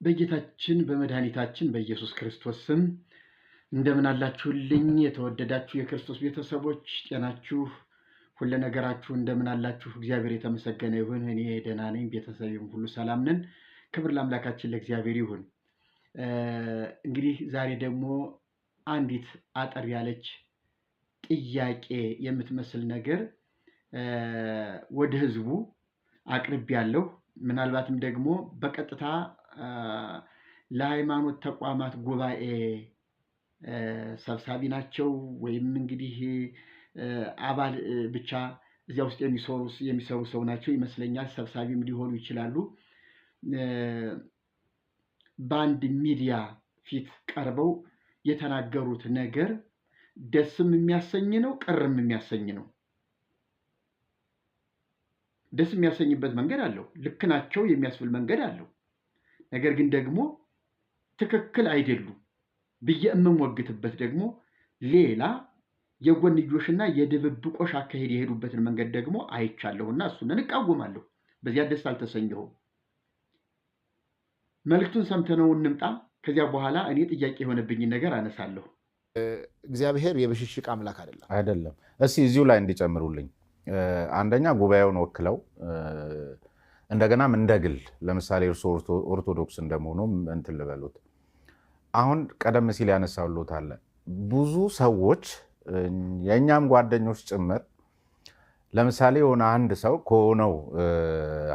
በጌታችን በመድኃኒታችን በኢየሱስ ክርስቶስ ስም እንደምን አላችሁልኝ? የተወደዳችሁ የክርስቶስ ቤተሰቦች ጤናችሁ፣ ሁሉ ነገራችሁ እንደምን አላችሁ? እግዚአብሔር የተመሰገነ ይሁን። እኔ ደህና ነኝ፣ ቤተሰቤም ሁሉ ሰላም ነን። ክብር ለአምላካችን ለእግዚአብሔር ይሁን። እንግዲህ ዛሬ ደግሞ አንዲት አጠር ያለች ጥያቄ የምትመስል ነገር ወደ ህዝቡ አቅርቤያለሁ። ምናልባትም ደግሞ በቀጥታ ለሃይማኖት ተቋማት ጉባኤ ሰብሳቢ ናቸው ወይም እንግዲህ አባል ብቻ እዚያ ውስጥ የሚሰሩ ሰው ናቸው ይመስለኛል። ሰብሳቢም ሊሆኑ ይችላሉ። በአንድ ሚዲያ ፊት ቀርበው የተናገሩት ነገር ደስም የሚያሰኝ ነው፣ ቅርም የሚያሰኝ ነው። ደስ የሚያሰኝበት መንገድ አለው፣ ልክ ናቸው የሚያስብል መንገድ አለው። ነገር ግን ደግሞ ትክክል አይደሉም ብዬ የምሞግትበት ደግሞ ሌላ የጎንዮሽና የድብብቆሽ አካሄድ የሄዱበትን መንገድ ደግሞ አይቻለሁና እሱን እቃወማለሁ። በዚያ ደስ አልተሰኘሁም። መልእክቱን ሰምተነው እንምጣ። ከዚያ በኋላ እኔ ጥያቄ የሆነብኝን ነገር አነሳለሁ። እግዚአብሔር የብሽሽቅ አምላክ አይደለም። እስኪ እዚሁ ላይ እንዲጨምሩልኝ፣ አንደኛ ጉባኤውን ወክለው እንደገናም እንደ ግል ለምሳሌ እርሶ ኦርቶዶክስ እንደመሆኑም እንትን ልበሉት። አሁን ቀደም ሲል ያነሳሉት አለ ብዙ ሰዎች የእኛም ጓደኞች ጭምር ለምሳሌ የሆነ አንድ ሰው ከሆነው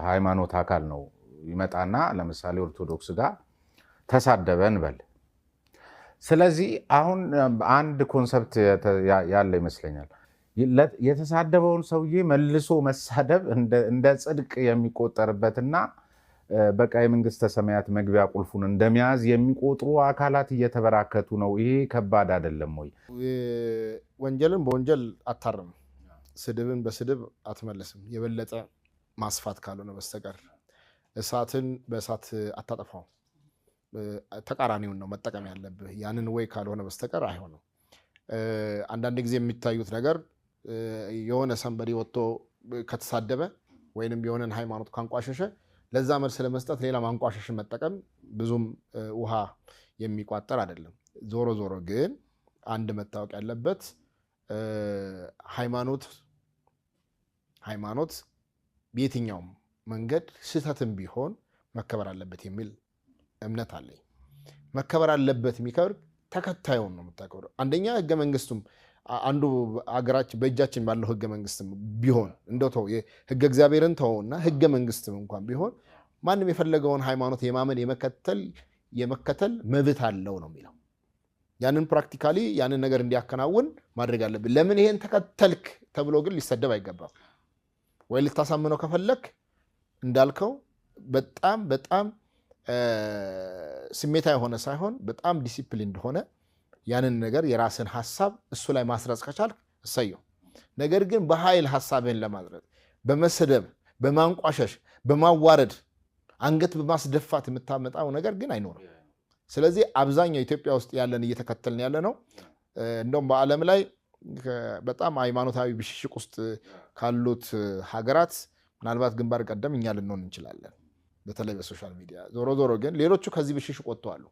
ሃይማኖት አካል ነው ይመጣና ለምሳሌ ኦርቶዶክስ ጋር ተሳደበ እንበል። ስለዚህ አሁን አንድ ኮንሰፕት ያለ ይመስለኛል። የተሳደበውን ሰውዬ መልሶ መሳደብ እንደ ጽድቅ የሚቆጠርበትና በቃ የመንግስተ ሰማያት መግቢያ ቁልፉን እንደመያዝ የሚቆጥሩ አካላት እየተበራከቱ ነው። ይሄ ከባድ አይደለም ወይ? ወንጀልን በወንጀል አታርም፣ ስድብን በስድብ አትመልስም፣ የበለጠ ማስፋት ካልሆነ በስተቀር እሳትን በእሳት አታጠፋው። ተቃራኒውን ነው መጠቀም ያለብህ። ያንን ወይ ካልሆነ በስተቀር አይሆንም። አንዳንድ ጊዜ የሚታዩት ነገር የሆነ ሰንበዲ ወጥቶ ከተሳደበ ወይንም የሆነን ሃይማኖት ካንቋሸሸ ለዛ መልስ ለመስጠት ሌላ ማንቋሸሽን መጠቀም ብዙም ውሃ የሚቋጠር አይደለም። ዞሮ ዞሮ ግን አንድ መታወቅ ያለበት ሃይማኖት በየትኛውም መንገድ ስህተትም ቢሆን መከበር አለበት የሚል እምነት አለኝ። መከበር አለበት የሚከብር ተከታዩን ነው የምታከብረው። አንደኛ ህገ መንግስቱም አንዱ አገራችን በእጃችን ባለው ህገ መንግስትም ቢሆን እንደው ተው ህገ እግዚአብሔርን ተውና ህገ መንግስትም እንኳን ቢሆን ማንም የፈለገውን ሃይማኖት የማመን የመከተል መብት አለው ነው የሚለው። ያንን ፕራክቲካሊ ያንን ነገር እንዲያከናውን ማድረግ አለብን። ለምን ይሄን ተከተልክ ተብሎ ግን ሊሰደብ አይገባም። ወይ ልታሳምነው ከፈለክ እንዳልከው በጣም ስሜታ የሆነ ሳይሆን በጣም ዲሲፕሊን እንደሆነ ያንን ነገር የራስን ሐሳብ እሱ ላይ ማስረጽ ከቻልክ እሰየው። ነገር ግን በኃይል ሐሳብህን ለማድረግ በመሰደብ፣ በማንቋሸሽ፣ በማዋረድ፣ አንገት በማስደፋት የምታመጣው ነገር ግን አይኖርም። ስለዚህ አብዛኛው ኢትዮጵያ ውስጥ ያለን እየተከተልን ያለ ነው። እንደውም በዓለም ላይ በጣም ሃይማኖታዊ ብሽሽቅ ውስጥ ካሉት ሀገራት ምናልባት ግንባር ቀደም እኛ ልንሆን እንችላለን፣ በተለይ በሶሻል ሚዲያ። ዞሮ ዞሮ ግን ሌሎቹ ከዚህ ብሽሽቅ ወጥተዋል።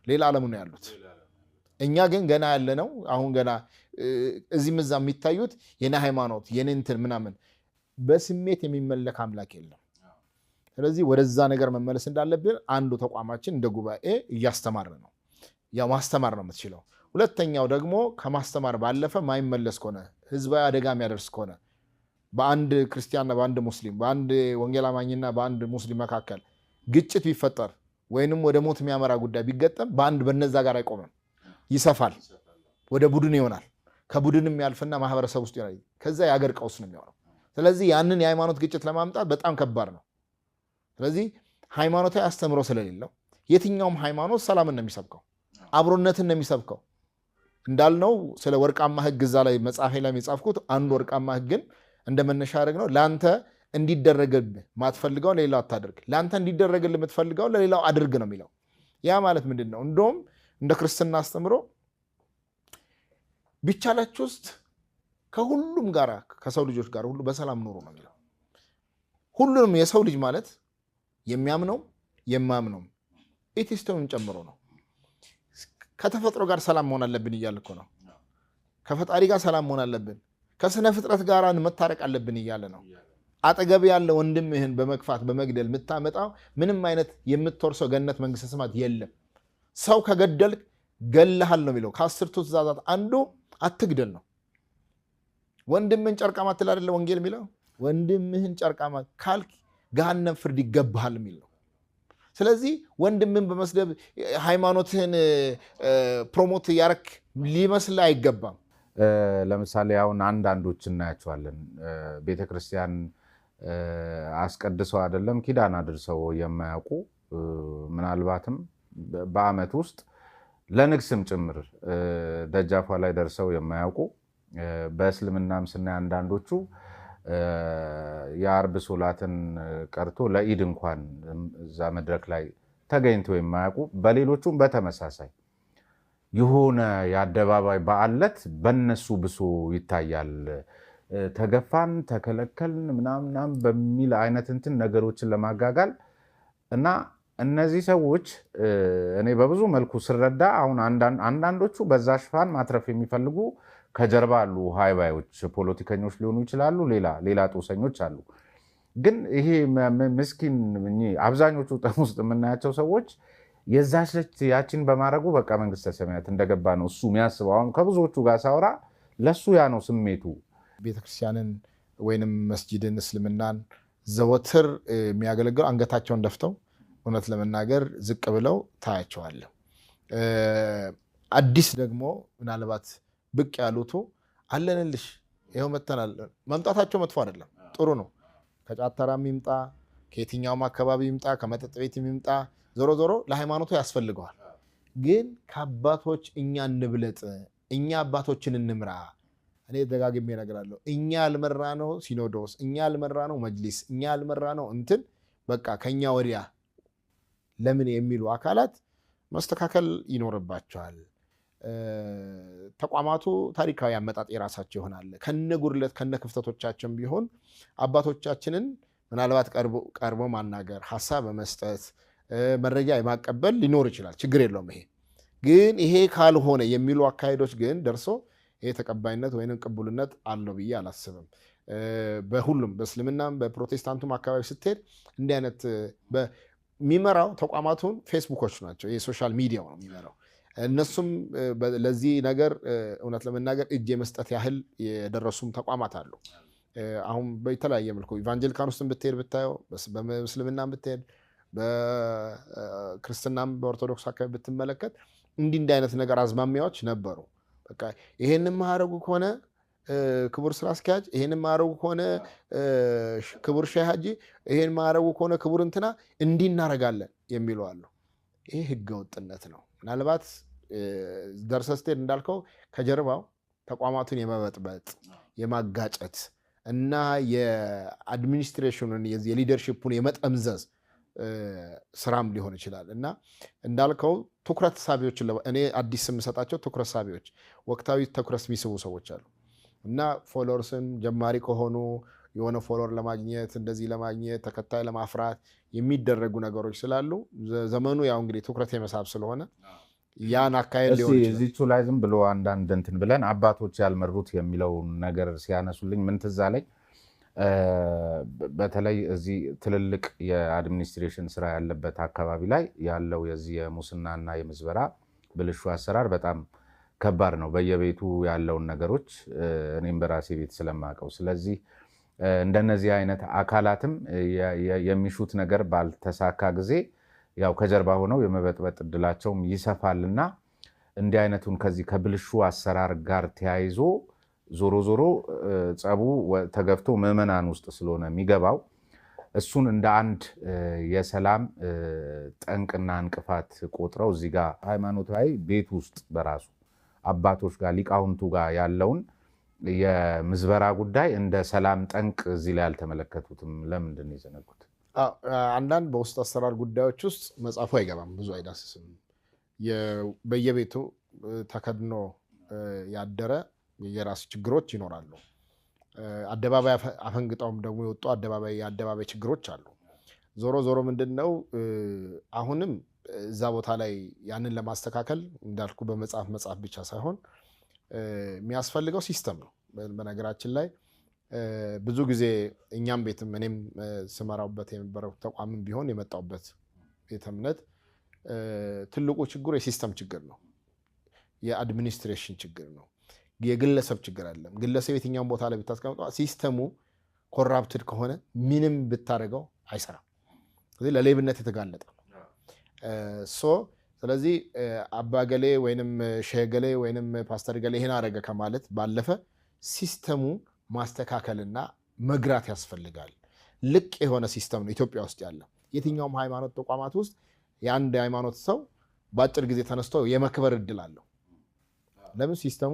ሌላ ዓለም ነው ያሉት። እኛ ግን ገና ያለ ነው። አሁን ገና እዚህም እዛ የሚታዩት የኔ ሃይማኖት የኔ እንትን ምናምን በስሜት የሚመለክ አምላክ የለም። ስለዚህ ወደዛ ነገር መመለስ እንዳለብን አንዱ ተቋማችን እንደ ጉባኤ እያስተማር ነው። ያው ማስተማር ነው የምትችለው። ሁለተኛው ደግሞ ከማስተማር ባለፈ ማይመለስ ከሆነ ህዝባዊ አደጋ የሚያደርስ ከሆነ በአንድ ክርስቲያንና በአንድ ሙስሊም፣ በአንድ ወንጌል አማኝና በአንድ ሙስሊም መካከል ግጭት ቢፈጠር ወይንም ወደ ሞት የሚያመራ ጉዳይ ቢገጠም በነዛ ጋር አይቆምም፣ ይሰፋል፣ ወደ ቡድን ይሆናል። ከቡድንም ያልፍና ማህበረሰብ ውስጥ ይሆናል። ከዛ የአገር ቀውስ ነው የሚሆነው። ስለዚህ ያንን የሃይማኖት ግጭት ለማምጣት በጣም ከባድ ነው። ስለዚህ ሃይማኖታዊ አስተምሮ ስለሌለው የትኛውም ሃይማኖት ሰላምን ነው የሚሰብከው፣ አብሮነትን ነው የሚሰብከው። እንዳልነው ስለ ወርቃማ ህግ እዛ ላይ መጽሐፌ ላይ የጻፍኩት አንድ ወርቃማ ህግን እንደመነሻ ያደረግ ነው። ለአንተ እንዲደረግልህ ማትፈልገው ለሌላው አታድርግ፣ ለአንተ እንዲደረግልህ የምትፈልገው ለሌላው አድርግ ነው የሚለው። ያ ማለት ምንድን ነው? እንደውም እንደ ክርስትና አስተምሮ ቢቻላችሁ ውስጥ ከሁሉም ጋር ከሰው ልጆች ጋር ሁሉ በሰላም ኑሩ ነው የሚለው። ሁሉንም የሰው ልጅ ማለት የሚያምነው የማምነው ኤቲስቶንን ጨምሮ ነው። ከተፈጥሮ ጋር ሰላም መሆን አለብን እያለ እኮ ነው። ከፈጣሪ ጋር ሰላም መሆን አለብን፣ ከስነ ፍጥረት ጋር መታረቅ አለብን እያለ ነው። አጠገብ ያለ ወንድምህን በመግፋት በመግደል የምታመጣው ምንም አይነት የምትወርሰው ገነት መንግስተ ሰማያት የለም። ሰው ከገደል ገለሃል ነው የሚለው። ከ10ቱ ትእዛዛት አንዱ አትግደል ነው። ወንድምህን ጨርቃማ አትል አይደለ ወንጌል የሚለው? ወንድምህን ጨርቃማ ካልክ ገሃነም ፍርድ ይገባሃል የሚል ነው። ስለዚህ ወንድምህን በመስደብ ሃይማኖትህን ፕሮሞት ያረክ ሊመስል አይገባም። ለምሳሌ አሁን አንዳንዶች እናያቸዋለን ቤተክርስቲያን አስቀድሰው አይደለም ኪዳን አድርሰው የማያውቁ ምናልባትም በአመት ውስጥ ለንግስም ጭምር ደጃፏ ላይ ደርሰው የማያውቁ በእስልምናም ስናይ አንዳንዶቹ የአርብ ሶላትን ቀርቶ ለኢድ እንኳን እዛ መድረክ ላይ ተገኝተው የማያውቁ፣ በሌሎቹም በተመሳሳይ የሆነ የአደባባይ በዓለት በነሱ ብሶ ይታያል። ተገፋን ተከለከልን ምናምን በሚል አይነት እንትን ነገሮችን ለማጋጋል እና እነዚህ ሰዎች እኔ በብዙ መልኩ ስረዳ አሁን አንዳንዶቹ በዛ ሽፋን ማትረፍ የሚፈልጉ ከጀርባ አሉ ሃይባዮች፣ ፖለቲከኞች ሊሆኑ ይችላሉ፣ ሌላ ጦሰኞች አሉ። ግን ይሄ ምስኪን አብዛኞቹ ጠም ውስጥ የምናያቸው ሰዎች የዛች ልጅ ያችን በማድረጉ በቃ መንግስተ ሰማያት እንደገባ ነው እሱ የሚያስበው። አሁን ከብዙዎቹ ጋር ሳወራ ለሱ ያ ነው ስሜቱ። ቤተክርስቲያንን ወይንም መስጂድን እስልምናን ዘወትር የሚያገለግሉ አንገታቸውን ደፍተው እውነት ለመናገር ዝቅ ብለው ታያቸዋለሁ። አዲስ ደግሞ ምናልባት ብቅ ያሉቱ አለንልሽ ይኸው መተናል። መምጣታቸው መጥፎ አይደለም፣ ጥሩ ነው። ከጫተራም ይምጣ ከየትኛውም አካባቢ ይምጣ ከመጠጥ ቤት ይምጣ ዞሮ ዞሮ ለሃይማኖቱ ያስፈልገዋል። ግን ከአባቶች እኛ እንብለጥ፣ እኛ አባቶችን እንምራ። እኔ ደጋግሜ እነግራለሁ። እኛ ያልመራ ነው ሲኖዶስ፣ እኛ ያልመራ ነው መጅሊስ፣ እኛ ያልመራ ነው እንትን በቃ ከኛ ወዲያ ለምን የሚሉ አካላት መስተካከል ይኖርባቸዋል። ተቋማቱ ታሪካዊ አመጣጥ የራሳቸው ይሆናል። ከነ ጉድለት ከነ ክፍተቶቻችን ቢሆን አባቶቻችንን ምናልባት ቀርቦ ማናገር፣ ሀሳብ በመስጠት መረጃ የማቀበል ሊኖር ይችላል። ችግር የለውም። ይሄ ግን ይሄ ካልሆነ የሚሉ አካሄዶች ግን ደርሶ ይሄ ተቀባይነት ወይም ቅቡልነት አለው ብዬ አላስብም። በሁሉም በእስልምናም በፕሮቴስታንቱም አካባቢ ስትሄድ እንዲህ አይነት የሚመራው ተቋማቱን ፌስቡኮች ናቸው። የሶሻል ሚዲያው ነው የሚመራው። እነሱም ለዚህ ነገር እውነት ለመናገር እጅ የመስጠት ያህል የደረሱም ተቋማት አሉ። አሁን በተለያየ መልኩ ኢቫንጀሊካን ውስጥ ብትሄድ ብታየው፣ በእስልምናም ብትሄድ፣ በክርስትናም በኦርቶዶክስ አካባቢ ብትመለከት እንዲህ አይነት ነገር አዝማሚያዎች ነበሩ። በቃ ይሄንን ማድረጉ ከሆነ ክቡር ስራ አስኪያጅ፣ ይሄንን ማድረጉ ከሆነ ክቡር ሼህ ሀጂ፣ ይሄን ማድረጉ ከሆነ ክቡር እንትና እንዲህ እናደርጋለን የሚሉ አሉ። ይሄ ህገ ወጥነት ነው። ምናልባት ደርሰህ ስትሄድ እንዳልከው ከጀርባው ተቋማቱን የመበጥበጥ የማጋጨት እና የአድሚኒስትሬሽኑን የሊደርሺፑን የመጠምዘዝ ስራም ሊሆን ይችላል እና እንዳልከው ትኩረት ሳቢዎችን እኔ አዲስ የምሰጣቸው ትኩረት ሳቢዎች ወቅታዊ ትኩረት የሚስቡ ሰዎች አሉ እና ፎሎወርስም ጀማሪ ከሆኑ የሆነ ፎሎወር ለማግኘት እንደዚህ ለማግኘት ተከታይ ለማፍራት የሚደረጉ ነገሮች ስላሉ ዘመኑ ያው እንግዲህ ትኩረት የመሳብ ስለሆነ ያን አካሄድ ሊሆን ይችላል። እዚቹ ላይ ዝም ብሎ አንዳንድ እንትን ብለን አባቶች ያልመሩት የሚለውን ነገር ሲያነሱልኝ ምን ትዝ አለኝ። በተለይ እዚህ ትልልቅ የአድሚኒስትሬሽን ስራ ያለበት አካባቢ ላይ ያለው የዚህ የሙስናና የምዝበራ ብልሹ አሰራር በጣም ከባድ ነው። በየቤቱ ያለውን ነገሮች እኔም በራሴ ቤት ስለማውቀው፣ ስለዚህ እንደነዚህ አይነት አካላትም የሚሹት ነገር ባልተሳካ ጊዜ ያው ከጀርባ ሆነው የመበጥበጥ እድላቸውም ይሰፋልና እንዲህ አይነቱን ከዚህ ከብልሹ አሰራር ጋር ተያይዞ ዞሮ ዞሮ ጸቡ ተገፍቶ ምዕመናን ውስጥ ስለሆነ የሚገባው እሱን እንደ አንድ የሰላም ጠንቅና እንቅፋት ቆጥረው እዚህ ጋር ሃይማኖታዊ ቤት ውስጥ በራሱ አባቶች ጋር ሊቃውንቱ ጋር ያለውን የምዝበራ ጉዳይ እንደ ሰላም ጠንቅ እዚህ ላይ አልተመለከቱትም። ለምንድን ነው የዘነጉት? አንዳንድ በውስጥ አሰራር ጉዳዮች ውስጥ መጽሐፉ አይገባም፣ ብዙ አይዳስስም። በየቤቱ ተከድኖ ያደረ የራስ ችግሮች ይኖራሉ። አደባባይ አፈንግጠውም ደግሞ የወጡ የአደባባይ ችግሮች አሉ። ዞሮ ዞሮ ምንድን ነው አሁንም እዛ ቦታ ላይ ያንን ለማስተካከል እንዳልኩ በመጽሐፍ ብቻ ሳይሆን የሚያስፈልገው ሲስተም ነው። በነገራችን ላይ ብዙ ጊዜ እኛም ቤትም እኔም ስመራውበት የነበረው ተቋምም ቢሆን የመጣውበት ቤተ እምነት ትልቁ ችግሩ የሲስተም ችግር ነው። የአድሚኒስትሬሽን ችግር ነው። የግለሰብ ችግር አይደለም። ግለሰብ የትኛውን ቦታ ላይ ብታስቀምጠው ሲስተሙ ኮራፕትድ ከሆነ ምንም ብታደርገው አይሰራም። ስለዚህ ለሌብነት የተጋለጠ ነው። ስለዚህ አባገሌ ወይንም ሸገሌ ወይንም ፓስተር ገሌ ይሄን አደረገ ከማለት ባለፈ ሲስተሙ ማስተካከልና መግራት ያስፈልጋል። ልቅ የሆነ ሲስተም ነው ኢትዮጵያ ውስጥ ያለ። የትኛውም ሃይማኖት ተቋማት ውስጥ የአንድ ሃይማኖት ሰው በአጭር ጊዜ ተነስቶ የመክበር እድል አለው። ለምን? ሲስተሙ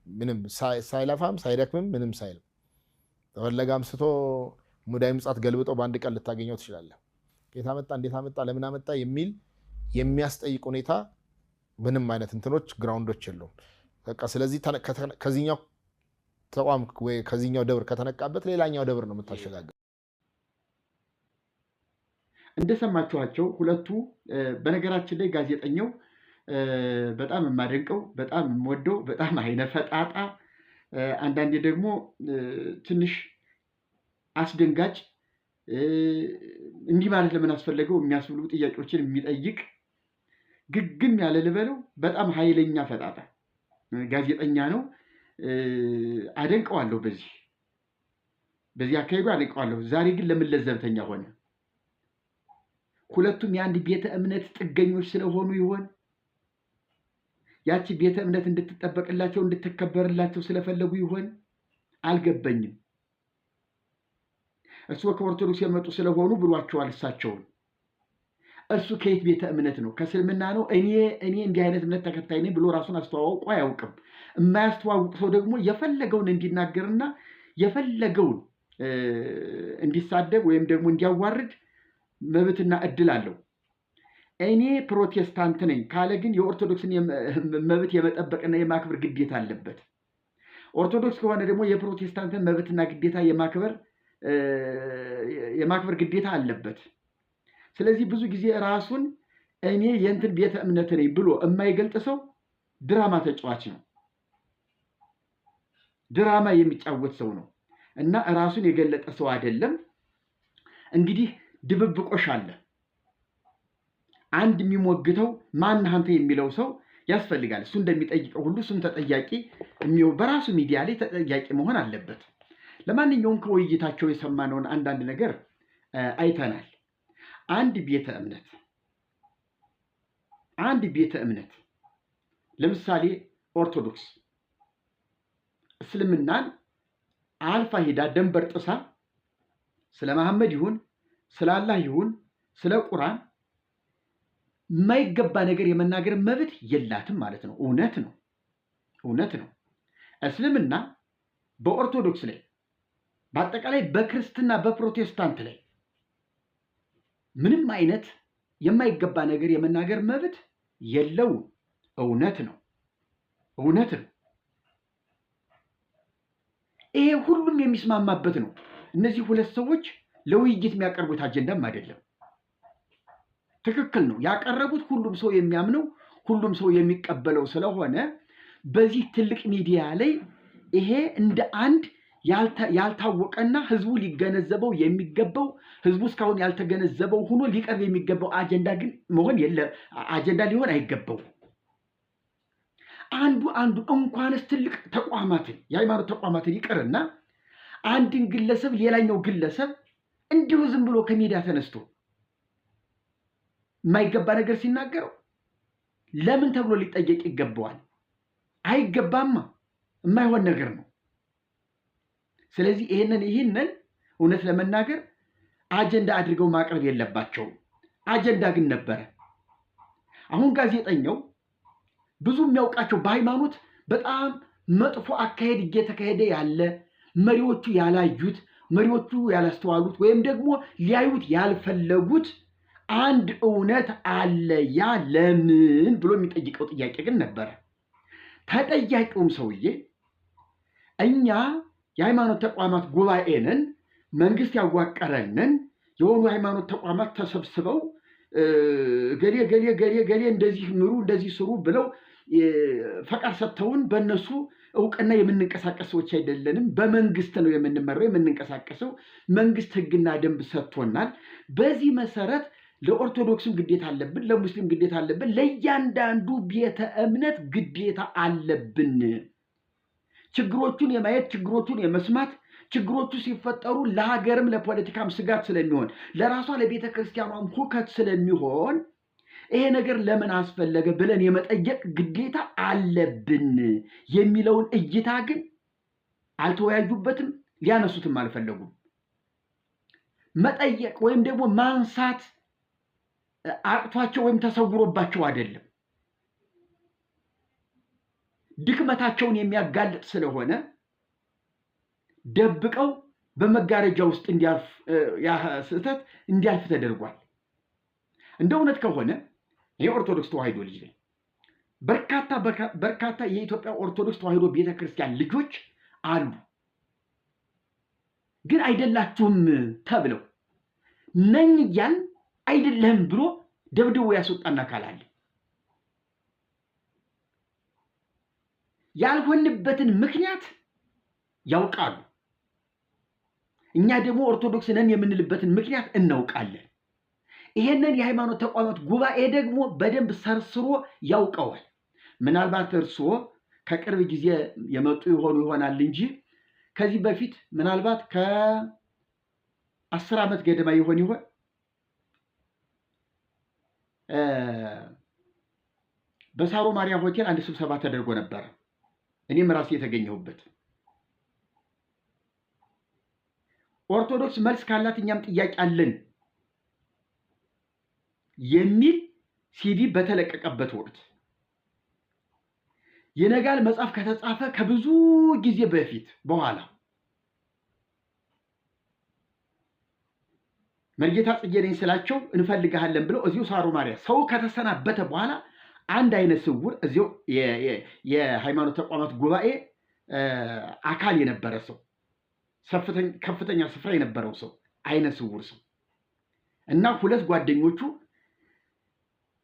ምንም ሳይለፋም ሳይደክምም ምንም ሳይልም ተፈለገ አምስቶ ሙዳይ ምጽአት ገልብጦ በአንድ ቀን ልታገኘው ትችላለህ። ጌታ መጣ፣ እንዴት አመጣ፣ ለምን አመጣ የሚል የሚያስጠይቅ ሁኔታ ምንም አይነት እንትኖች ግራውንዶች የለውም። በቃ ስለዚህ ከዚህኛው ተቋም ወይ ከዚህኛው ደብር ከተነቃበት ሌላኛው ደብር ነው የምታሸጋግረው። እንደሰማችኋቸው ሁለቱ በነገራችን ላይ ጋዜጠኛው በጣም የማደንቀው በጣም የምወደው በጣም አይነ ፈጣጣ አንዳንዴ ደግሞ ትንሽ አስደንጋጭ እንዲህ ማለት ለምን አስፈለገው የሚያስብሉ ጥያቄዎችን የሚጠይቅ ግግም ያለ ልበለው በጣም ኃይለኛ ፈጣጣ ጋዜጠኛ ነው። አደንቀዋለሁ። በዚህ አካሄዱ አደንቀዋለሁ። ዛሬ ግን ለምን ለዘብተኛ ሆነ? ሁለቱም የአንድ ቤተ እምነት ጥገኞች ስለሆኑ ይሆን? ያቺ ቤተ እምነት እንድትጠበቅላቸው እንድትከበርላቸው ስለፈለጉ ይሆን? አልገባኝም። እሱ ከኦርቶዶክስ የመጡ ስለሆኑ ብሏቸዋል እሳቸውን። እሱ ከየት ቤተ እምነት ነው? ከእስልምና ነው። እኔ እንዲህ አይነት እምነት ተከታይ ነኝ ብሎ ራሱን አስተዋውቆ አያውቅም። የማያስተዋውቅ ሰው ደግሞ የፈለገውን እንዲናገርና የፈለገውን እንዲሳደብ ወይም ደግሞ እንዲያዋርድ መብትና እድል አለው። እኔ ፕሮቴስታንት ነኝ ካለ ግን የኦርቶዶክስን መብት የመጠበቅና የማክበር ግዴታ አለበት። ኦርቶዶክስ ከሆነ ደግሞ የፕሮቴስታንትን መብትና ግዴታ የማክበር ግዴታ አለበት። ስለዚህ ብዙ ጊዜ ራሱን እኔ የእንትን ቤተ እምነት ነኝ ብሎ የማይገልጥ ሰው ድራማ ተጫዋች ነው፣ ድራማ የሚጫወት ሰው ነው እና ራሱን የገለጠ ሰው አይደለም። እንግዲህ ድብብቆሽ አለ። አንድ የሚሞግተው ማን አንተ የሚለው ሰው ያስፈልጋል። እሱ እንደሚጠይቀው ሁሉ እሱም ተጠያቂ በራሱ ሚዲያ ላይ ተጠያቂ መሆን አለበት። ለማንኛውም ከውይይታቸው የሰማነውን አንዳንድ ነገር አይተናል። አንድ ቤተ እምነት ለምሳሌ ኦርቶዶክስ እስልምናን አልፋ ሄዳ ደንበር ጥሳ ስለ መሐመድ ይሁን ስለ አላህ ይሁን ስለ ቁርአን የማይገባ ነገር የመናገር መብት የላትም ማለት ነው። እውነት ነው። እስልምና በኦርቶዶክስ ላይ በአጠቃላይ በክርስትና በፕሮቴስታንት ላይ ምንም አይነት የማይገባ ነገር የመናገር መብት የለውም። እውነት ነው። ይሄ ሁሉም የሚስማማበት ነው። እነዚህ ሁለት ሰዎች ለውይይት የሚያቀርቡት አጀንዳም አይደለም። ትክክል ነው ያቀረቡት። ሁሉም ሰው የሚያምነው ሁሉም ሰው የሚቀበለው ስለሆነ በዚህ ትልቅ ሚዲያ ላይ ይሄ እንደ አንድ ያልታወቀና ህዝቡ ሊገነዘበው የሚገባው ህዝቡ እስካሁን ያልተገነዘበው ሆኖ ሊቀርብ የሚገባው አጀንዳ ግን አጀንዳ ሊሆን አይገባው። አንዱ እንኳንስ ትልቅ ተቋማትን የሃይማኖት ተቋማትን ይቅርና አንድን ግለሰብ ሌላኛው ግለሰብ እንዲሁ ዝም ብሎ ከሜዳ ተነስቶ የማይገባ ነገር ሲናገረው ለምን ተብሎ ሊጠየቅ ይገባዋል? አይገባማ፣ የማይሆን ነገር ነው። ስለዚህ ይህንን እውነት ለመናገር አጀንዳ አድርገው ማቅረብ የለባቸውም። አጀንዳ ግን ነበረ። አሁን ጋዜጠኛው ብዙ የሚያውቃቸው በሃይማኖት በጣም መጥፎ አካሄድ እየተካሄደ ያለ መሪዎቹ ያላዩት መሪዎቹ ያላስተዋሉት ወይም ደግሞ ሊያዩት ያልፈለጉት አንድ እውነት አለ። ያ ለምን ብሎ የሚጠይቀው ጥያቄ ግን ነበረ። ተጠያቂውም ሰውዬ እኛ የሃይማኖት ተቋማት ጉባኤንን መንግስት ያዋቀረንን የሆኑ ሃይማኖት ተቋማት ተሰብስበው ገሌ ገሌ ገሌ ገሌ እንደዚህ ምሩ እንደዚህ ስሩ ብለው ፈቃድ ሰጥተውን በእነሱ እውቅና የምንንቀሳቀስ ሰዎች አይደለንም። በመንግስት ነው የምንመራው የምንንቀሳቀሰው። መንግስት ህግና ደንብ ሰጥቶናል። በዚህ መሰረት ለኦርቶዶክስም ግዴታ አለብን፣ ለሙስሊም ግዴታ አለብን፣ ለእያንዳንዱ ቤተ እምነት ግዴታ አለብን። ችግሮቹን የማየት ችግሮቹን የመስማት ችግሮቹ ሲፈጠሩ ለሀገርም ለፖለቲካም ስጋት ስለሚሆን ለራሷ ለቤተ ክርስቲያኗም ሁከት ስለሚሆን ይሄ ነገር ለምን አስፈለገ ብለን የመጠየቅ ግዴታ አለብን የሚለውን እይታ ግን አልተወያዩበትም፣ ሊያነሱትም አልፈለጉም። መጠየቅ ወይም ደግሞ ማንሳት አቅቷቸው ወይም ተሰውሮባቸው አይደለም፣ ድክመታቸውን የሚያጋልጥ ስለሆነ ደብቀው በመጋረጃ ውስጥ እንዲያልፍ ያ ስህተት እንዲያልፍ ተደርጓል። እንደ እውነት ከሆነ የኦርቶዶክስ ተዋሕዶ ልጅ ነኝ። በርካታ የኢትዮጵያ ኦርቶዶክስ ተዋሕዶ ቤተክርስቲያን ልጆች አሉ። ግን አይደላችሁም ተብለው ነኝ እያልን አይደለህም ብሎ ደብድቦ ያስወጣን አካል አለ። ያልሆንበትን ምክንያት ያውቃሉ። እኛ ደግሞ ኦርቶዶክስ ነን የምንልበትን ምክንያት እናውቃለን። ይሄንን የሃይማኖት ተቋማት ጉባኤ ደግሞ በደንብ ሰርስሮ ያውቀዋል። ምናልባት እርስዎ ከቅርብ ጊዜ የመጡ ይሆናል እንጂ ከዚህ በፊት ምናልባት ከ10 ዓመት ገደማ ይሆን በሳሮ ማርያም ሆቴል አንድ ስብሰባ ተደርጎ ነበር። እኔም ራሴ የተገኘሁበት። ኦርቶዶክስ መልስ ካላት እኛም ጥያቄ አለን የሚል ሲዲ በተለቀቀበት ወቅት የነጋል መጽሐፍ ከተጻፈ ከብዙ ጊዜ በፊት በኋላ መርጌታ ጽጌ ነኝ ስላቸው እንፈልግሃለን ብለው እዚሁ ሳሮ ማርያም ሰው ከተሰናበተ በኋላ አንድ አይነ ስውር እዚሁ የሃይማኖት ተቋማት ጉባኤ አካል የነበረ ሰው ከፍተኛ ስፍራ የነበረው ሰው አይነ ስውር ሰው እና ሁለት ጓደኞቹ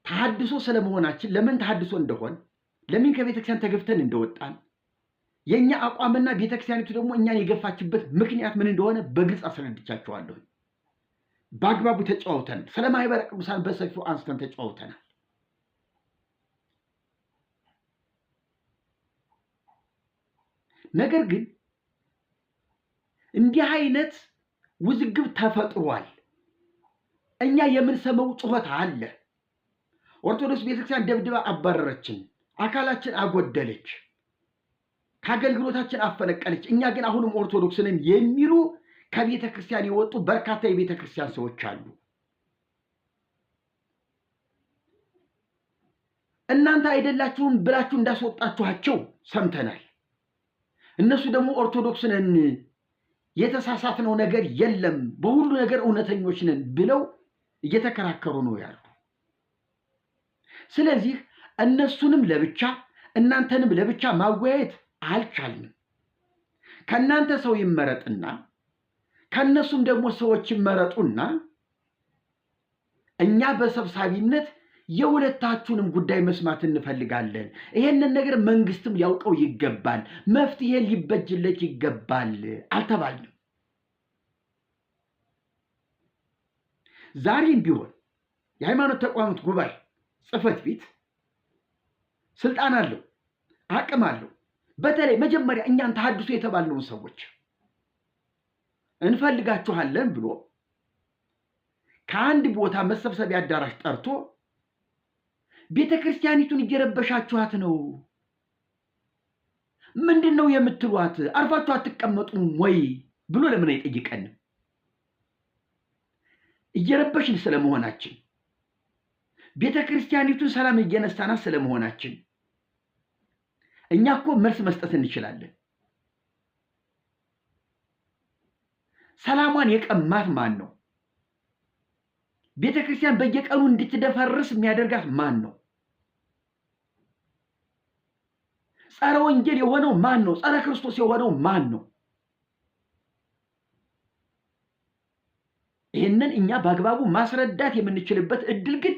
ተሐድሶ ስለመሆናችን ለምን ተሐድሶ እንደሆን ለምን ከቤተክርስቲያን ተገፍተን እንደወጣን የኛ አቋምና ቤተክርስቲያኒቱ ደግሞ እኛን የገፋችበት ምክንያት ምን እንደሆነ በግልጽ አስረድቻቸዋለሁ። በአግባቡ ተጫውተን ስለ ማህበረ ቅዱሳን በሰፊው አንስተን ተጫውተናል። ነገር ግን እንዲህ አይነት ውዝግብ ተፈጥሯል። እኛ የምንሰማው ጩኸት አለ። ኦርቶዶክስ ቤተክርስቲያን ደብድባ አባረረችን፣ አካላችን አጎደለች፣ ከአገልግሎታችን አፈነቀለች። እኛ ግን አሁንም ኦርቶዶክስ ነን የሚሉ ከቤተ ክርስቲያን የወጡ በርካታ የቤተ ክርስቲያን ሰዎች አሉ። እናንተ አይደላችሁም ብላችሁ እንዳስወጣችኋቸው ሰምተናል። እነሱ ደግሞ ኦርቶዶክስ ነን፣ የተሳሳትነው ነገር የለም፣ በሁሉ ነገር እውነተኞች ነን ብለው እየተከራከሩ ነው ያሉ። ስለዚህ እነሱንም ለብቻ እናንተንም ለብቻ ማወያየት አልቻልንም። ከእናንተ ሰው ይመረጥና ከእነሱም ደግሞ ሰዎች ይመረጡና እኛ በሰብሳቢነት የሁለታችሁንም ጉዳይ መስማት እንፈልጋለን። ይሄንን ነገር መንግስትም ሊያውቀው ይገባል፣ መፍትሄ ሊበጅለት ይገባል አልተባልንም። ዛሬም ቢሆን የሃይማኖት ተቋማት ጉባኤ ጽሕፈት ቤት ስልጣን አለው፣ አቅም አለው። በተለይ መጀመሪያ እኛን ተሐድሶ የተባልነውን ሰዎች እንፈልጋችኋለን ብሎ ከአንድ ቦታ መሰብሰቢያ አዳራሽ ጠርቶ ቤተ ክርስቲያኒቱን እየረበሻችኋት ነው፣ ምንድን ነው የምትሏት? አርፋችሁ አትቀመጡም ወይ ብሎ ለምን አይጠይቀንም? እየረበሽን ስለመሆናችን፣ ቤተ ክርስቲያኒቱን ሰላም እየነሳናት ስለመሆናችን እኛ እኮ መልስ መስጠት እንችላለን። ሰላሟን የቀማት ማን ነው? ቤተ ክርስቲያን በየቀኑ እንድትደፈርስ የሚያደርጋት ማን ነው? ጸረ ወንጌል የሆነው ማን ነው? ጸረ ክርስቶስ የሆነው ማን ነው? ይህንን ያንን እኛ በአግባቡ ማስረዳት የምንችልበት እድል ግን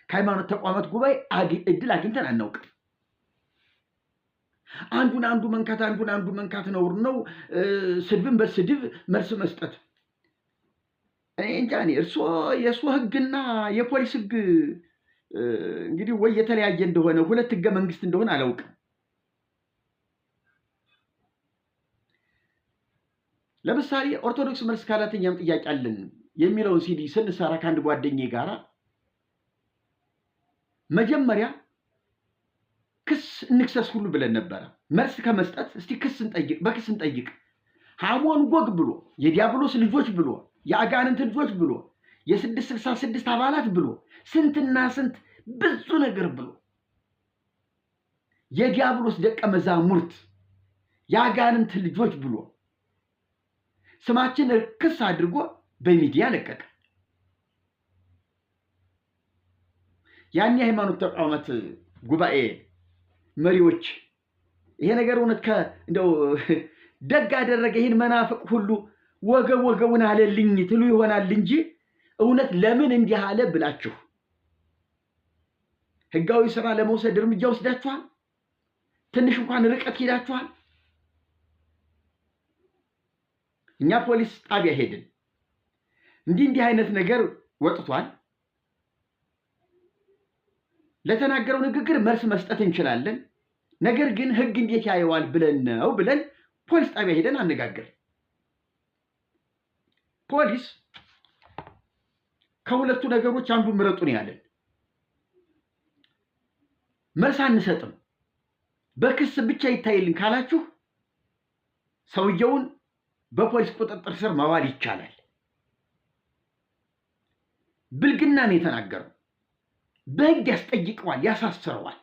ከሃይማኖት ተቋማት ጉባኤ እድል አግኝተን አናውቅም። አንዱን አንዱ መንካት ነውር ነው። ስድብን በስድብ መልስ መስጠት እንጃ። እኔ የእርሶ ህግና የፖሊስ ህግ እንግዲህ ወይ የተለያየ እንደሆነ ሁለት ህገ መንግስት እንደሆነ አላውቅም። ለምሳሌ ኦርቶዶክስ መልስ ካላት እኛም ጥያቄ አለን የሚለውን ሲዲ ስንሰራ ከአንድ ጓደኛዬ ጋር መጀመሪያ ክስ እንክሰስ ሁሉ ብለን ነበረ። መልስ ከመስጠት እስቲ በክስ እንጠይቅ። ሐሞን ጎግ ብሎ የዲያብሎስ ልጆች ብሎ የአጋንንት ልጆች ብሎ የ666 አባላት ብሎ ስንትና ስንት ብዙ ነገር ብሎ የዲያብሎስ ደቀ መዛሙርት የአጋንንት ልጆች ብሎ ስማችን ክስ አድርጎ በሚዲያ ለቀቀ። ያን የሃይማኖት ተቋማት ጉባኤ መሪዎች ይሄ ነገር እውነት እንደው ደግ አደረገ ይህን መናፍቅ ሁሉ ወገቡን አለልኝ ትሉ ይሆናል እንጂ እውነት ለምን እንዲህ አለ ብላችሁ ህጋዊ ስራ ለመውሰድ እርምጃ ወስዳችኋል? ትንሽ እንኳን ርቀት ሄዳችኋል? እኛ ፖሊስ ጣቢያ ሄድን። እንዲህ አይነት ነገር ወጥቷል። ለተናገረው ንግግር መልስ መስጠት እንችላለን። ነገር ግን ህግ እንዴት ያየዋል ብለን ፖሊስ ጣቢያ ሄደን አነጋገር። ፖሊስ ከሁለቱ ነገሮች አንዱ ምረጡ ነው ያለን። መልስ አንሰጥም፣ በክስ ብቻ ይታይልን ካላችሁ ሰውየውን በፖሊስ ቁጥጥር ስር ማዋል ይቻላል። ብልግና ነው የተናገረው። በህግ ያስጠይቀዋል፣ ያሳስረዋል።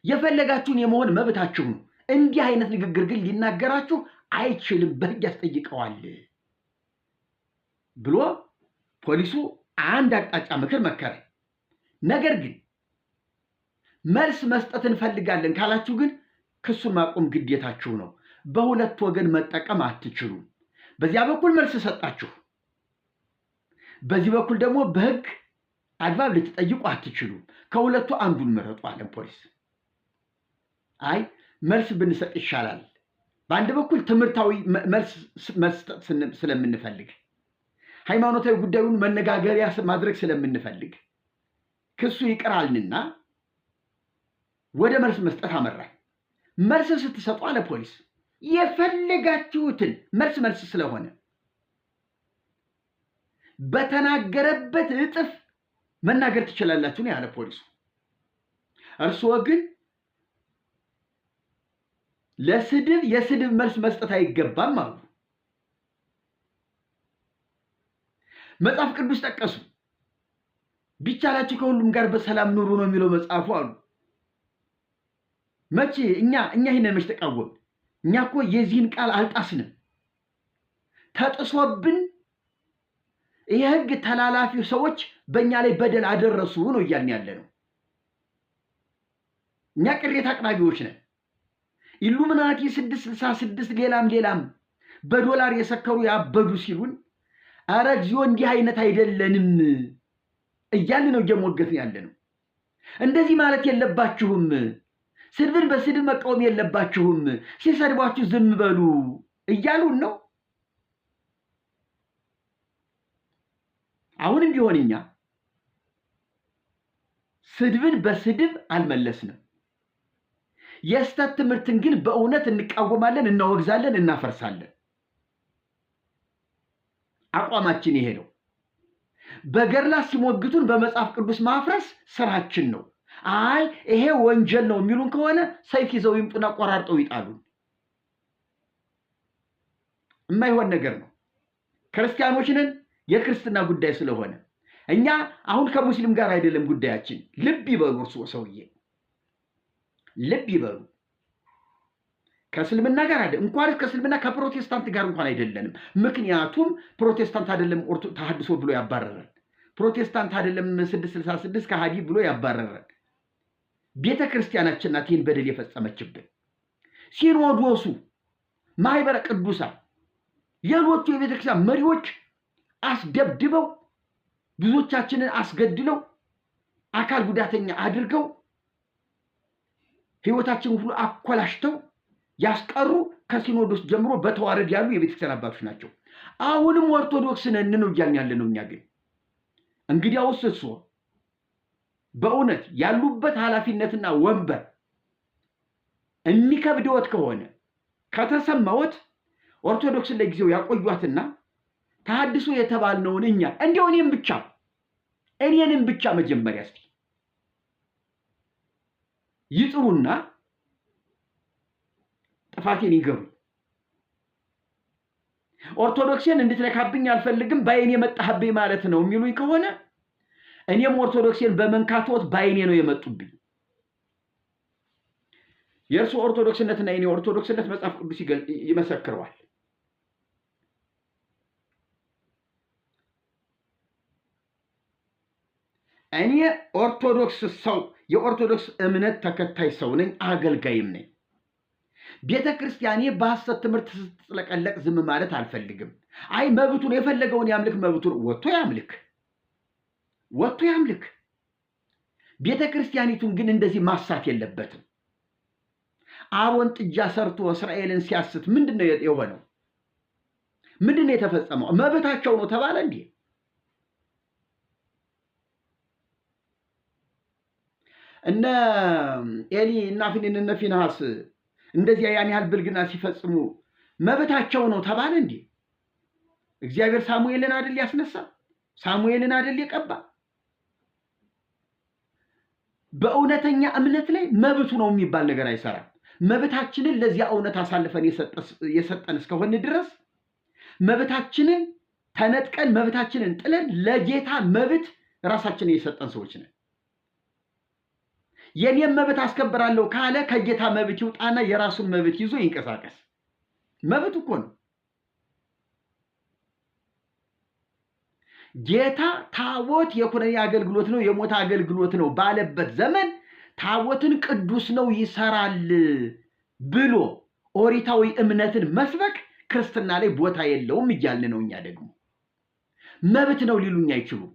የፈለጋችሁን የመሆን መብታችሁ ነው። እንዲህ አይነት ንግግር ግን ሊናገራችሁ አይችልም፣ በህግ ያስጠይቀዋል ብሎ ፖሊሱ አንድ አቅጣጫ ምክር መከረ። ነገር ግን መልስ መስጠት እንፈልጋለን ካላችሁ ግን ክሱን ማቆም ግዴታችሁ ነው። በሁለት ወገን መጠቀም አትችሉም። በዚያ በኩል መልስ ሰጣችሁ፣ በዚህ በኩል ደግሞ በህግ አግባብ ልትጠይቁ አትችሉም። ከሁለቱ አንዱን ምረጡ አለን ፖሊስ። አይ መልስ ብንሰጥ ይሻላል። በአንድ በኩል ትምህርታዊ መልስ መስጠት ስለምንፈልግ፣ ሃይማኖታዊ ጉዳዩን መነጋገሪያ ማድረግ ስለምንፈልግ ክሱ ይቀራልንና ወደ መልስ መስጠት አመራን። መልስ ስትሰጡ አለ ፖሊስ የፈለጋችሁትን መልስ ስለሆነ በተናገረበት እጥፍ መናገር ትችላላችሁ ያለ ፖሊሱ። እርስዎ ግን ለስድብ የስድብ መልስ መስጠት አይገባም አሉ። መጽሐፍ ቅዱስ ጠቀሱ። ቢቻላችሁ ከሁሉም ጋር በሰላም ኑሩ ነው የሚለው መጽሐፉ አሉ። መቼ እኛ ይሄንን መች ተቃወም? እኛ እኮ የዚህን ቃል አልጣስንም። ተጥሶብን የህግ ተላላፊ ሰዎች በእኛ ላይ በደል አደረሱ ነው እያልን ያለ ነው። እኛ ቅሬታ አቅራቢዎች ነን። ኢሉሚናቲ 666 ሌላም በዶላር የሰከሩ ያበዱ ሲሉን አረ እግዚኦ እንዲህ አይነት አይደለንም እያልን ነው እየሞገትን ያለ ነው። እንደዚህ ማለት የለባችሁም፣ ስድብን በስድብ መቃወም የለባችሁም፣ ሲሰድቧችሁ ዝም በሉ እያሉን ነው። አሁንም ቢሆን እኛ ስድብን በስድብ አልመለስንም። የስተት ትምህርትን ግን በእውነት እንቃወማለን፣ እናወግዛለን፣ እናፈርሳለን። አቋማችን ይሄ ነው። በገድላት ሲሞግቱን በመጽሐፍ ቅዱስ ማፍረስ ስራችን ነው። አይ ይሄ ወንጀል ነው የሚሉን ከሆነ ሰይፍ ይዘው ይምጡና ቆራርጠው ይጣሉን። የማይሆን ነገር ነው። ክርስቲያኖች ነን። የክርስትና ጉዳይ ስለሆነ እኛ አሁን ከሙስሊም ጋር አይደለም ጉዳያችን። ልብ ይበሉ፣ እርስዎ ሰውዬ ልብ ይበሉ። ከእስልምና ጋር አይደለም፣ እንኳን ከእስልምና ከፕሮቴስታንት ጋር እንኳን አይደለንም። ምክንያቱም ፕሮቴስታንት አይደለም ተሐድሶ ብሎ ያባረረን፣ ፕሮቴስታንት አይደለም 666 ከሃዲ ብሎ ያባረረን። ቤተ ክርስቲያናችን ናት ይህን በደል የፈጸመችብን። ሲኖዶሱ፣ ማህበረ ቅዱሳን፣ ሌሎቹ የቤተ ክርስቲያን መሪዎች አስደብድበው ብዙዎቻችንን አስገድለው አካል ጉዳተኛ አድርገው ህይወታችንን ሁሉ አኮላሽተው ያስቀሩ ከሲኖዶስ ጀምሮ በተዋረድ ያሉ የቤተክርስቲያን አባቶች ናቸው። አሁንም ኦርቶዶክስ ነን ነው እያልን ያለ ነው። እኛ ግን እንግዲያውስ እሱ በእውነት ያሉበት ኃላፊነትና ወንበር የሚከብደዎት ከሆነ ከተሰማዎት ኦርቶዶክስን ለጊዜው ያቆዩአትና ተሐድሶ የተባልነውን እኛ እንዲያው እኔንም ብቻ መጀመሪያ እስቲ ይጥሩና ጥፋቴን ይገሩ። ኦርቶዶክስን እንድትነካብኝ አልፈልግም ባይኔ መጣህብኝ ማለት ነው የሚሉኝ ከሆነ እኔም ኦርቶዶክስን በመንካቶት ባይኔ ነው የመጡብኝ። የእርሱ ኦርቶዶክስነትና የኔ ኦርቶዶክስነት መጽሐፍ ቅዱስ ይመሰክረዋል። እኔ ኦርቶዶክስ ሰው የኦርቶዶክስ እምነት ተከታይ ሰው ነኝ፣ አገልጋይም ነኝ። ቤተ ክርስቲያኔ በሐሰት ትምህርት ስትጥለቀለቅ ዝም ማለት አልፈልግም። አይ መብቱን የፈለገውን ያምልክ፣ መብቱን ወጥቶ ያምልክ። ቤተ ክርስቲያኒቱን ግን እንደዚህ ማሳት የለበትም። አሮን ጥጃ ሰርቶ እስራኤልን ሲያስት ምንድነው የሆነው? ምንድነው የተፈጸመው? መብታቸው ነው ተባለ እንዴ? እነ ኤሊ እና ፊንሐስ እንደዚህ ያን ያህል ብልግና ሲፈጽሙ መብታቸው ነው ተባለ እንዴ? እግዚአብሔር ሳሙኤልን አይደል ያስነሳ? ሳሙኤልን አይደል የቀባ? በእውነተኛ እምነት ላይ መብቱ ነው የሚባል ነገር አይሰራም። መብታችንን ለዚያ እውነት አሳልፈን የሰጠን እስከሆነ ድረስ መብታችንን ተነጥቀን መብታችንን ጥለን ለጌታ መብት ራሳችንን የሰጠን ሰዎች ነን። የኔም መብት አስከብራለሁ ካለ ከጌታ መብት ይውጣና የራሱን መብት ይዞ ይንቀሳቀስ። መብት እኮ ነው። ጌታ ታቦት የኩነኔ አገልግሎት ነው፣ የሞት አገልግሎት ነው ባለበት ዘመን ታቦትን ቅዱስ ነው ይሰራል ብሎ ኦሪታዊ እምነትን መስበክ ክርስትና ላይ ቦታ የለውም እያልን ነው። እኛ ደግሞ መብት ነው ሊሉኝ አይችሉም።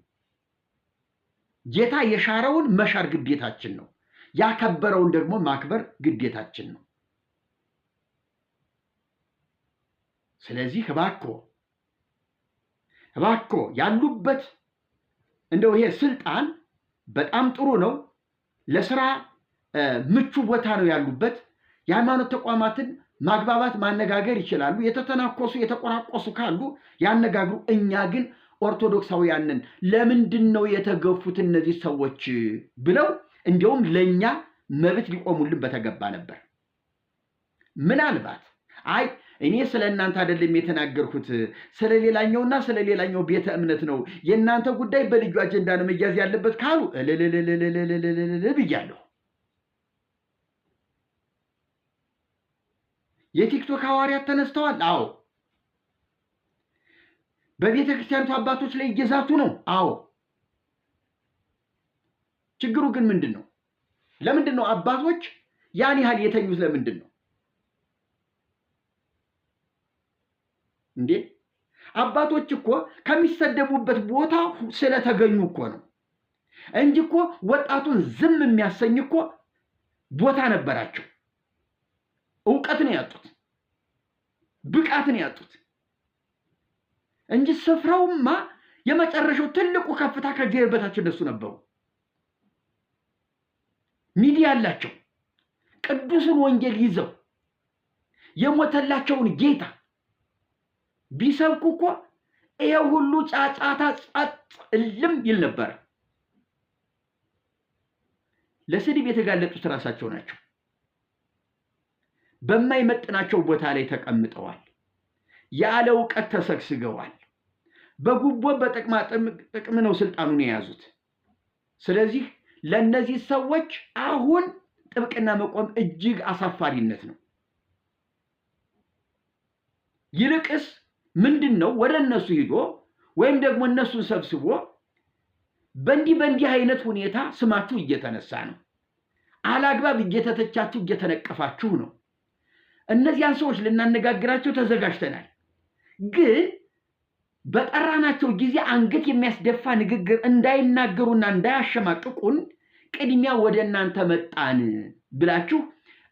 ጌታ የሻረውን መሻር ግዴታችን ነው፣ ያከበረውን ደግሞ ማክበር ግዴታችን ነው። ስለዚህ እባክዎ ያሉበት እንደው ይሄ ስልጣን በጣም ጥሩ ነው፣ ለስራ ምቹ ቦታ ነው ያሉበት። የሃይማኖት ተቋማትን ማግባባት ማነጋገር ይችላሉ። የተተናኮሱ የተቆራቆሱ ካሉ ያነጋግሩ። እኛ ግን ኦርቶዶክሳውያንን ለምንድን ነው የተገፉት እነዚህ ሰዎች ብለው እንዲያውም ለኛ መብት ሊቆሙልን በተገባ ነበር። ምናልባት አይ እኔ ስለ እናንተ አይደለም የተናገርኩት ስለ ሌላኛውና ስለ ሌላኛው ቤተ እምነት ነው፣ የእናንተ ጉዳይ በልዩ አጀንዳ ነው መያዝ ያለበት ካሉ ብያለሁ። የቲክቶክ ሐዋርያት ተነስተዋል። አዎ። በቤተ ክርስቲያኒቱ አባቶች ላይ እየዛቱ ነው። አዎ። ችግሩ ግን ምንድን ነው? ለምንድን ነው አባቶች ያን ያህል የተኙት? ለምንድን ነው እንዴ? አባቶች እኮ ከሚሰደቡበት ቦታ ስለተገኙ እኮ ነው እንጂ እኮ ወጣቱን ዝም የሚያሰኝ እኮ ቦታ ነበራቸው። እውቀት ነው ያጡት፣ ብቃት ነው ያጡት እንጂ ስፍራውማ የመጨረሻው ትልቁ ከፍታ ከእግዚአብሔር በታች እነሱ ነበሩ። ሚዲያ ያላቸው ቅዱስን ወንጌል ይዘው የሞተላቸውን ጌታ ቢሰብኩ እኮ ይሄ ሁሉ ጫጫታ ጸጥ እልም ይል ነበር። ለስድብ የተጋለጡት ራሳቸው ናቸው። በማይመጥናቸው ቦታ ላይ ተቀምጠዋል። ያለ እውቀት ተሰግስገዋል። በጉቦ በጥቅማ ጥቅም ነው ስልጣኑን የያዙት። ስለዚህ ለነዚህ ሰዎች አሁን ጥብቅና መቆም እጅግ አሳፋሪነት ነው። ይልቅስ ምንድነው ወደ እነሱ ሂዶ ወይም ደግሞ እነሱን ሰብስቦ በእንዲህ አይነት ሁኔታ ስማችሁ እየተነሳ ነው፣ አላግባብ እየተተቻችሁ እየተነቀፋችሁ ነው። እነዚያን ሰዎች ልናነጋግራቸው ተዘጋጅተናል። ግን በጠራናቸው ጊዜ አንገት የሚያስደፋ ንግግር እንዳይናገሩና እንዳያሸማቅቁን ቅድሚያ ወደ እናንተ መጣን ብላችሁ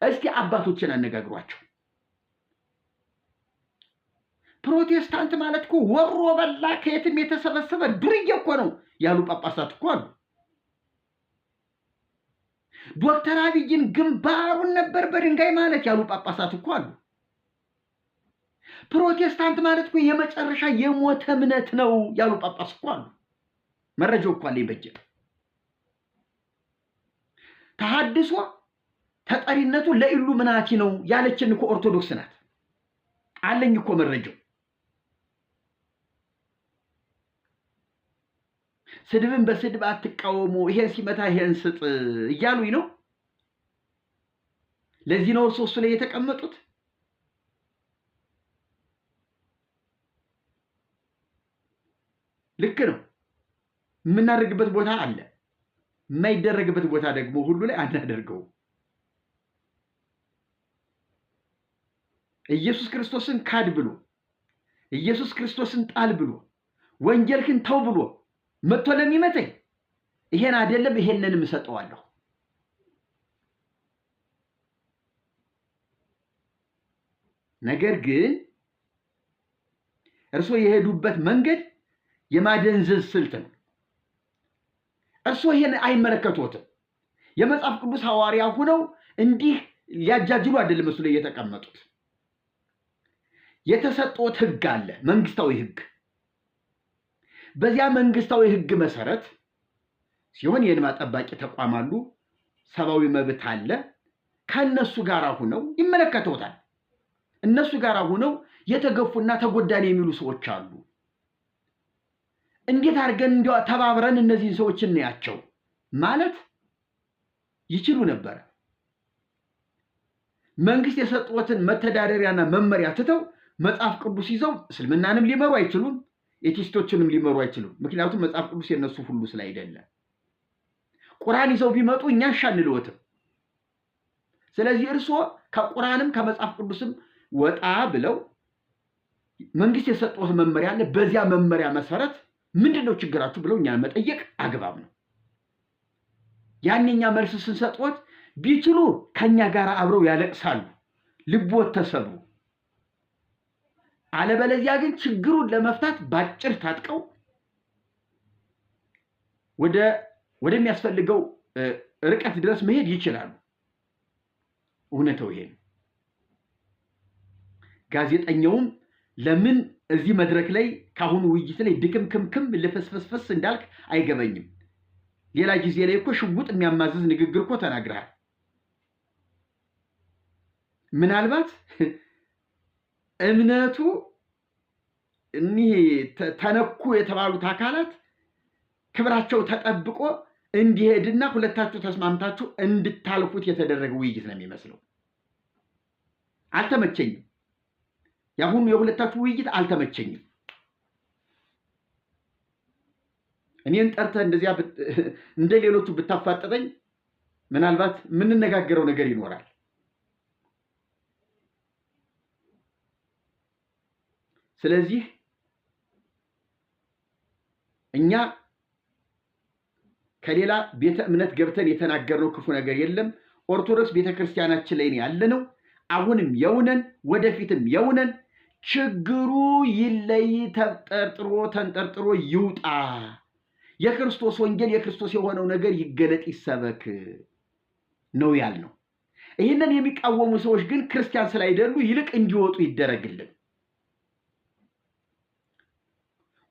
እስቲ አባቶችን አነጋግሯቸው። ፕሮቴስታንት ማለት እኮ ወሮ በላ ከየትም የተሰበሰበ ዱርዬ እኮ ነው ያሉ ጳጳሳት እኮ አሉ። ዶክተር አብይን ግንባሩን ነበር በድንጋይ ማለት ያሉ ጳጳሳት እኮ አሉ። ፕሮቴስታንት ማለት እኮ የመጨረሻ የሞተ እምነት ነው ያሉ ጳጳስ እኮ አሉ። መረጃው እኮ አለኝ በእጄ። ተሐድሶ ተጠሪነቱ ለኢሉሚናቲ ነው ያለችን እኮ ኦርቶዶክስ ናት። አለኝ እኮ መረጃው። ስድብን በስድብ አትቃወሙ፣ ይሄን ሲመታ ይሄን ስጥ እያሉኝ ነው። ለዚህ ነው እሱ ላይ የተቀመጡት። ልክ ነው። የምናደርግበት ቦታ አለ፣ የማይደረግበት ቦታ ደግሞ ሁሉ ላይ አናደርገው። ኢየሱስ ክርስቶስን ካድ ብሎ ኢየሱስ ክርስቶስን ጣል ብሎ ወንጀልህን ተው ብሎ መጥቶ ለሚመተኝ ይሄን አይደለም ይሄንንም እሰጠዋለሁ። ነገር ግን እርሶ የሄዱበት መንገድ የማደንዘዝ ስልት ነው። እርሶ ይሄን አይመለከቶትም። የመጽሐፍ ቅዱስ ሐዋርያ ሆነው እንዲህ ሊያጃጅሉ አይደለም እሱ ላይ የተቀመጡት። የተሰጠዎት ሕግ አለ፣ መንግስታዊ ሕግ። በዚያ መንግስታዊ ሕግ መሰረት ሲሆን የእንባ ጠባቂ ተቋም አሉ፣ ሰብአዊ መብት አለ። ከነሱ ጋር ሆነው ይመለከተውታል። እነሱ ጋር ሆነው የተገፉና ተጎዳን የሚሉ ሰዎች አሉ። እንዴት አድርገን እንዲያው ተባብረን እነዚህን ሰዎች እናያቸው ማለት ይችሉ ነበር። መንግስት የሰጠዎትን መተዳደሪያና መመሪያ ትተው መጽሐፍ ቅዱስ ይዘው እስልምናንም ሊመሩ አይችሉም፣ ኤቲስቶችንም ሊመሩ አይችሉም። ምክንያቱም መጽሐፍ ቅዱስ የነሱ ሁሉ ስላይደለ። ቁርአን ይዘው ቢመጡ እኛ አንልዎትም። ስለዚህ እርሶ ከቁርአንም ከመጽሐፍ ቅዱስም ወጣ ብለው መንግስት የሰጠዎት መመሪያ አለ፣ በዚያ መመሪያ መሰረት ምንድነው ችግራችሁ ብለው እኛን መጠየቅ አግባብ ነው። ያንኛ መልስ ስንሰጥዎት ቢችሉ ከኛ ጋር አብረው ያለቅሳሉ፣ ልቦት ተሰብሩ። አለበለዚያ ግን ችግሩን ለመፍታት ባጭር ታጥቀው ወደሚያስፈልገው ርቀት ድረስ መሄድ ይችላሉ። እውነታው ይሄ ነው። ጋዜጠኛውም ለምን እዚህ መድረክ ላይ ካሁኑ ውይይት ላይ ድክምክምክም ልፈስፈስፈስ እንዳልክ አይገበኝም። ሌላ ጊዜ ላይ እኮ ሽጉጥ የሚያማዝዝ ንግግር እኮ ተናግረሃል። ምናልባት እምነቱ እኒህ ተነኩ የተባሉት አካላት ክብራቸው ተጠብቆ እንዲሄድና ሁለታችሁ ተስማምታችሁ እንድታልፉት የተደረገ ውይይት ነው የሚመስለው። አልተመቸኝም። ያሁኑ የሁለታችሁ ውይይት አልተመቸኝም። እኔን ጠርተህ እንደዚያ እንደ ሌሎቹ ብታፋጠጠኝ ምናልባት የምንነጋገረው ነገር ይኖራል። ስለዚህ እኛ ከሌላ ቤተ እምነት ገብተን የተናገርነው ክፉ ነገር የለም። ኦርቶዶክስ ቤተክርስቲያናችን ላይ ያለነው አሁንም የውነን ወደፊትም የውነን። ችግሩ ይለይ፣ ተጠርጥሮ ተንጠርጥሮ ይውጣ። የክርስቶስ ወንጌል የክርስቶስ የሆነው ነገር ይገለጥ፣ ይሰበክ ነው ያልነው። ይህንን የሚቃወሙ ሰዎች ግን ክርስቲያን ስላይደሉ ይልቅ እንዲወጡ ይደረግልን።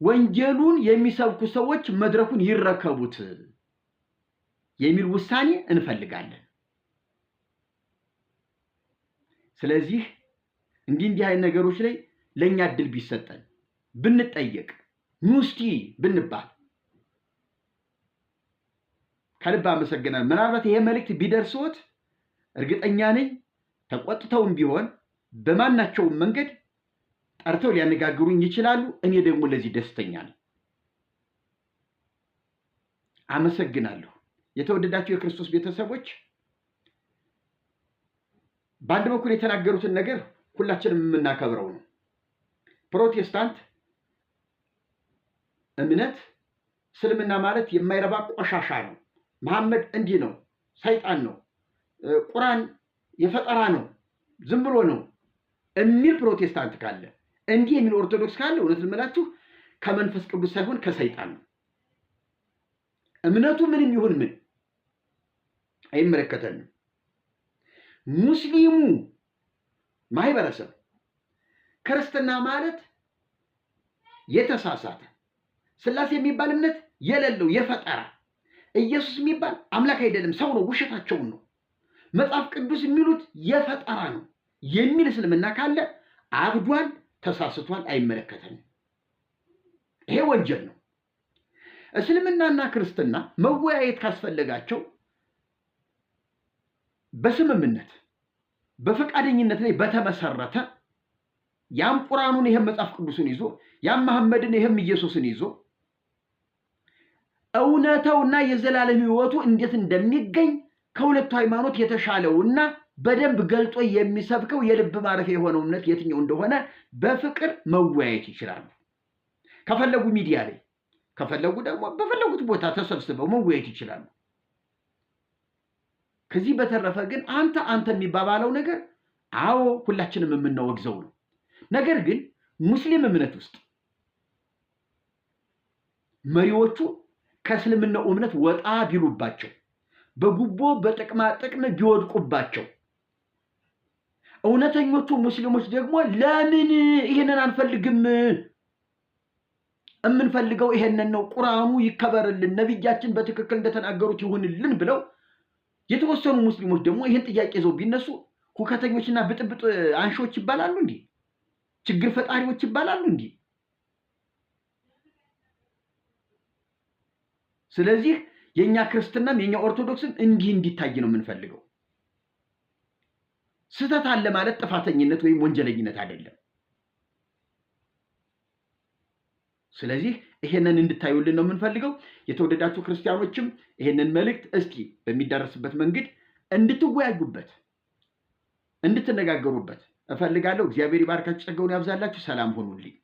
ወንጌሉን የሚሰብኩ ሰዎች መድረኩን ይረከቡት የሚል ውሳኔ እንፈልጋለን። ስለዚህ እንዲህ አይነት ነገሮች ላይ ለኛ እድል ቢሰጠን ብንጠየቅ ሙስቲ ብንባል ከልብ አመሰግናለሁ። ምናልባት ይሄ መልእክት ቢደርሶት እርግጠኛ ነኝ ተቆጥተውም ቢሆን በማናቸውም መንገድ ጠርተው ሊያነጋግሩኝ ይችላሉ። እኔ ደግሞ ለዚህ ደስተኛ ነኝ። አመሰግናለሁ። የተወደዳችሁ የክርስቶስ ቤተሰቦች በአንድ በኩል የተናገሩትን ነገር ሁላችንም የምናከብረው ነው። ፕሮቴስታንት እምነት እስልምና ማለት የማይረባ ቆሻሻ ነው፣ መሐመድ እንዲህ ነው፣ ሰይጣን ነው፣ ቁርአን የፈጠራ ነው፣ ዝም ብሎ ነው የሚል ፕሮቴስታንት ካለ፣ እንዲህ የሚል ኦርቶዶክስ ካለ እውነት ልምላችሁ ከመንፈስ ቅዱስ ሳይሆን ከሰይጣን ነው። እምነቱ ምንም ይሁን ምን አይመለከተንም። ሙስሊሙ ማህበረሰብ ክርስትና ማለት የተሳሳተ ስላሴ የሚባል እምነት የሌለው የፈጠራ ኢየሱስ የሚባል አምላክ አይደለም ሰው ነው ውሸታቸውን ነው መጽሐፍ ቅዱስ የሚሉት የፈጠራ ነው የሚል እስልምና ካለ አብዷል፣ ተሳስቷል፣ አይመለከተንም። ይሄ ወንጀል ነው። እስልምናና ክርስትና መወያየት ካስፈለጋቸው በስምምነት በፈቃደኝነት ላይ በተመሰረተ ያም ቁርአኑን ይሄም መጽሐፍ ቅዱስን ይዞ ያም መሐመድን ይሄም ኢየሱስን ይዞ እውነታውና የዘላለም ሕይወቱ እንዴት እንደሚገኝ ከሁለቱ ሃይማኖት የተሻለውና በደንብ ገልጦ የሚሰብከው የልብ ማረፊያ የሆነው እምነት የትኛው እንደሆነ በፍቅር መወያየት ይችላሉ። ከፈለጉ ሚዲያ ላይ ከፈለጉ ደግሞ በፈለጉት ቦታ ተሰብስበው መወያየት ይችላሉ። ከዚህ በተረፈ ግን አንተ የሚባባለው ነገር አዎ ሁላችንም የምናወግዘው ነው። ነገር ግን ሙስሊም እምነት ውስጥ መሪዎቹ ከእስልምናው እምነት ወጣ ቢሉባቸው፣ በጉቦ በጥቅማ ጥቅም ቢወድቁባቸው፣ እውነተኞቹ ሙስሊሞች ደግሞ ለምን ይሄንን አንፈልግም፣ የምንፈልገው ይሄንን ነው፣ ቁርአኑ ይከበርልን፣ ነብያችን በትክክል እንደተናገሩት ይሁንልን ብለው የተወሰኑ ሙስሊሞች ደግሞ ይሄን ጥያቄ ይዘው ቢነሱ ሁከተኞችና ብጥብጥ አንሾች ይባላሉ እንዴ? ችግር ፈጣሪዎች ይባላሉ እንዴ? ስለዚህ የኛ ክርስትናም የኛ ኦርቶዶክስም እንዲህ እንዲታይ ነው የምንፈልገው። ስህተት አለ ማለት ጥፋተኝነት ወይም ወንጀለኝነት አይደለም። ስለዚህ ይሄንን እንድታዩልን ነው የምንፈልገው። የተወደዳችሁ ክርስቲያኖችም ይሄንን መልእክት እስኪ በሚደረስበት መንገድ እንድትወያዩበት እንድትነጋገሩበት እፈልጋለሁ። እግዚአብሔር ይባርካችሁ፣ ጸጋውን ያብዛላችሁ። ሰላም ሆኑልኝ።